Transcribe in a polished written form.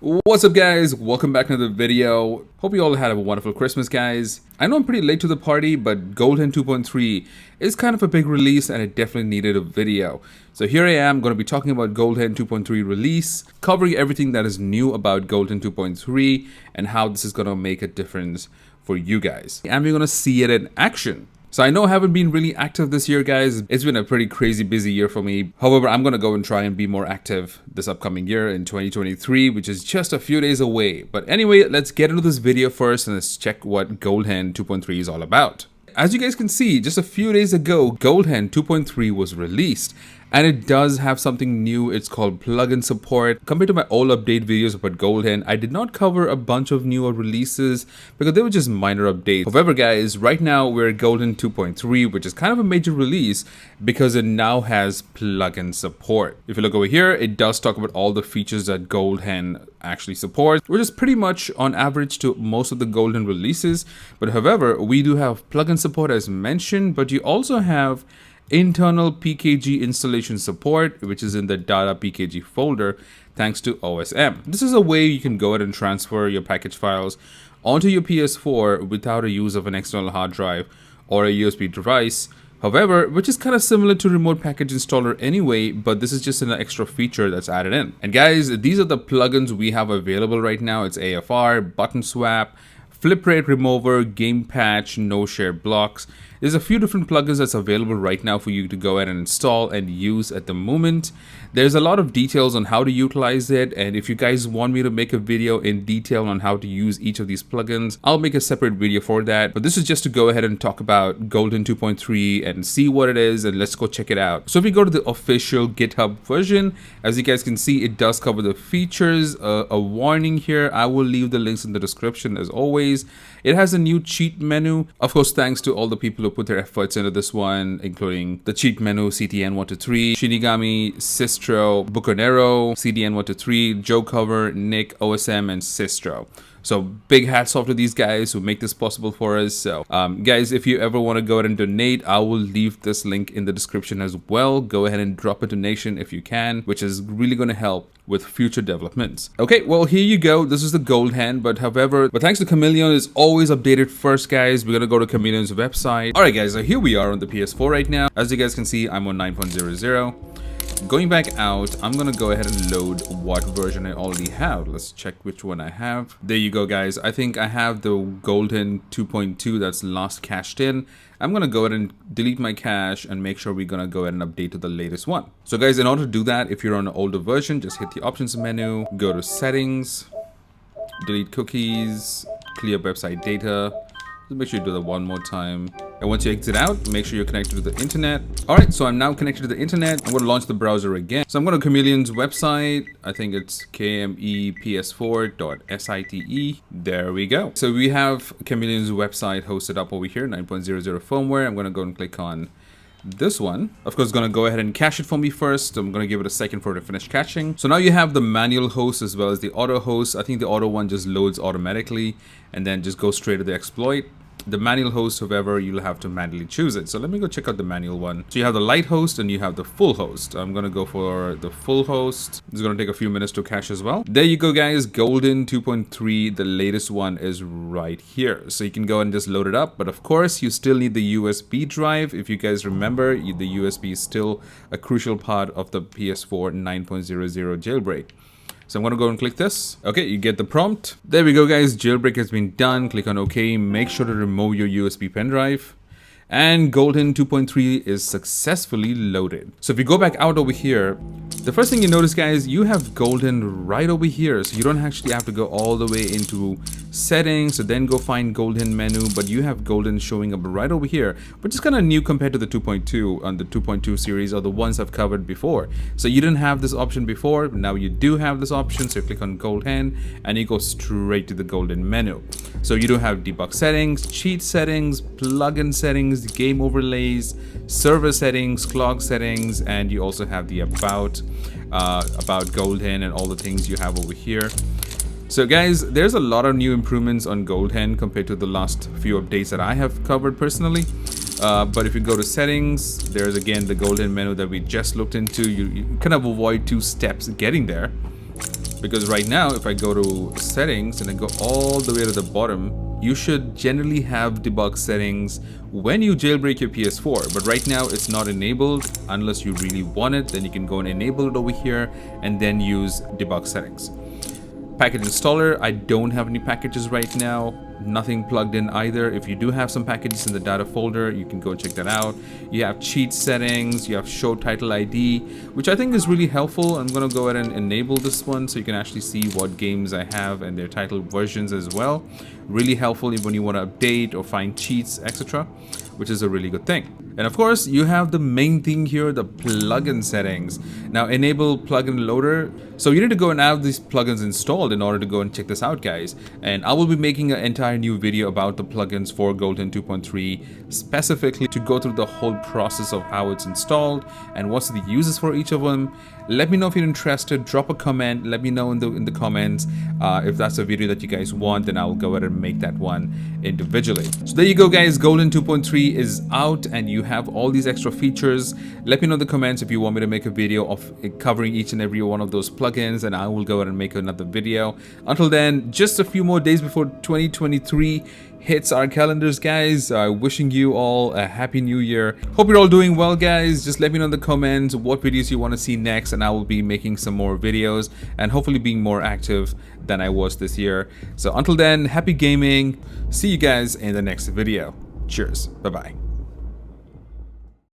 What's up guys, welcome back to the video. Hope you all had a wonderful Christmas guys. I know I'm pretty late to the party, but GoldHen 2.3 is kind of a big release and it definitely needed a video. So here I am going to be talking about GoldHen 2.3 release, covering everything that is new about GoldHen 2.3 and how this is going to make a difference for you guys. And we're going to see it in action. So I know I haven't been really active this year guys. It's been a pretty crazy busy year for me. However, I'm going to go and try and be more active this upcoming year in 2023, which is just a few days away. But anyway, let's get into this video first and let's check what GoldHen 2.3 is all about. As you guys can see, just a few days ago, GoldHen 2.3 was released. And it does have something new. It's called plugin support. Compared to my old update videos about GoldHen, I did not cover a bunch of newer releases because they were just minor updates. However, guys, right now we're at GoldHen 2.3, which is kind of a major release because it now has plugin support. If you look over here, it does talk about all the features that GoldHen actually supports, which is pretty much on average to most of the GoldHen releases. But however, we do have plugin support as mentioned, but you also have internal Pkg installation support, which is in the data Pkg folder thanks to OSM. This is a way you can go ahead and transfer your package files onto your PS4 without a use of an external hard drive or a USB device. However, which is kind of similar to remote package installer anyway, but this is just an extra feature that's added in. And guys, these are the plugins we have available right now. It's AFR, button swap, flip rate remover, game patch, no share blocks. There's a few different plugins that's available right now for you to go ahead and install and use at the moment. There's a lot of details on how to utilize it, and if you guys want me to make a video in detail on how to use each of these plugins, I'll make a separate video for that. But this is just to go ahead and talk about GoldHen 2.3 and see what it is, and let's go check it out. So if we go to the official GitHub version, as you guys can see, it does cover the features. A warning here, I will leave the links in the description as always. It has a new cheat menu, of course thanks to all the people who put their efforts into this one, including the cheat menu CTN123, Shinigami, Sistro, Bucanero, CDN123, Joe Cover, Nick, OSM, and Sistro. So big hats off to these guys who make this possible for us. So guys, if you ever want to go ahead and donate, I will leave this link in the description as well. Go ahead and drop a donation if you can, which is really going to help with future developments. Okay, well here you go. This is the GoldHen, but thanks to Kameleon, it's always updated first, guys. We're gonna go to Kameleon's website. All right, guys, so here we are on the PS4 right now. As you guys can see, I'm on 9.00. Going back out, I'm gonna go ahead and load what version I already have. Let's check which one I have. There you go, guys. I think I have the GoldHen 2.2 that's last cached in. I'm gonna go ahead and delete my cache and make sure we're gonna go ahead and update to the latest one. So guys, in order to do that, if you're on an older version, just hit the options menu, go to settings, delete cookies, clear website data. Just make sure you do that one more time. And once you exit out, make sure you're connected to the internet. All right, so I'm now connected to the internet. I'm going to launch the browser again. So I'm going to Kameleon's website. I think it's kmeps4.site. There we go. So we have Kameleon's website hosted up over here, 9.00 firmware. I'm going to go and click on this one. Of course, going to go ahead and cache it for me first. I'm going to give it a second for it to finish caching. So now you have the manual host as well as the auto host. I think the auto one just loads automatically and then just goes straight to the exploit. The manual host, however, you'll have to manually choose it. So let me go check out the manual one. So you have the light host and you have the full host. I'm going to go for the full host. It's going to take a few minutes to cache as well. There you go, guys. GoldHen 2.3, the latest one is right here. So you can go and just load it up. But of course, you still need the USB drive. If you guys remember, the USB is still a crucial part of the PS4 9.00 jailbreak. So I'm going to go and click this. Okay, you get the prompt. There we go, guys. Jailbreak has been done. Click on OK. Make sure to remove your USB pen drive. And GoldHen 2.3 is successfully loaded. So if you go back out over here, the first thing you notice, guys, you have GoldHen right over here. So you don't actually have to go all the way into settings, so then go find GoldHen menu, but you have GoldHen showing up right over here, which is kind of new compared to the 2.2 on the 2.2 series or the ones I've covered before. So you didn't have this option before, but now you do have this option. So you click on GoldHen and you go straight to the GoldHen menu. So you do have debug settings, cheat settings, plugin settings, game overlays, server settings, clock settings, and you also have the about GoldHen and all the things you have over here. So guys, there's a lot of new improvements on GoldHen compared to the last few updates that I have covered personally. But if you go to settings, there's again the GoldHen menu that we just looked into. You kind of avoid 2 steps getting there. Because right now, if I go to settings and I go all the way to the bottom, you should generally have debug settings when you jailbreak your PS4, but right now it's not enabled. Unless you really want it, then you can go and enable it over here and then use debug settings. Package installer, I don't have any packages right now, nothing plugged in either. If you do have some packages in the data folder, you can go check that out. You have cheat settings, you have show title ID, which I think is really helpful. I'm going to go ahead and enable this one so you can actually see what games I have and their title versions as well. Really helpful when you want to update or find cheats, etc., which is a really good thing. And of course, you have the main thing here, the plugin settings. Now, enable plugin loader. So you need to go and have these plugins installed in order to go and check this out, guys. And I will be making an entire new video about the plugins for GoldHen 2.3, specifically to go through the whole process of how it's installed and what's the uses for each of them. Let me know if you're interested. Drop a comment. Let me know in the comments if that's a video that you guys want. Then I'll go ahead and make that one individually. So there you go, guys. GoldHen 2.3 is out, and you have all these extra features. Let me know in the comments if you want me to make a video of covering each and every one of those plugins, and I will go ahead and make another video. Until then, just a few more days before 2023 hits our calendars, guys. Wishing you all a happy new year. Hope you're all doing well, guys. Just let me know in the comments what videos you want to see next, and I will be making some more videos and hopefully being more active than I was this year. So until then, happy gaming. See you guys in the next video. Cheers. Bye-bye.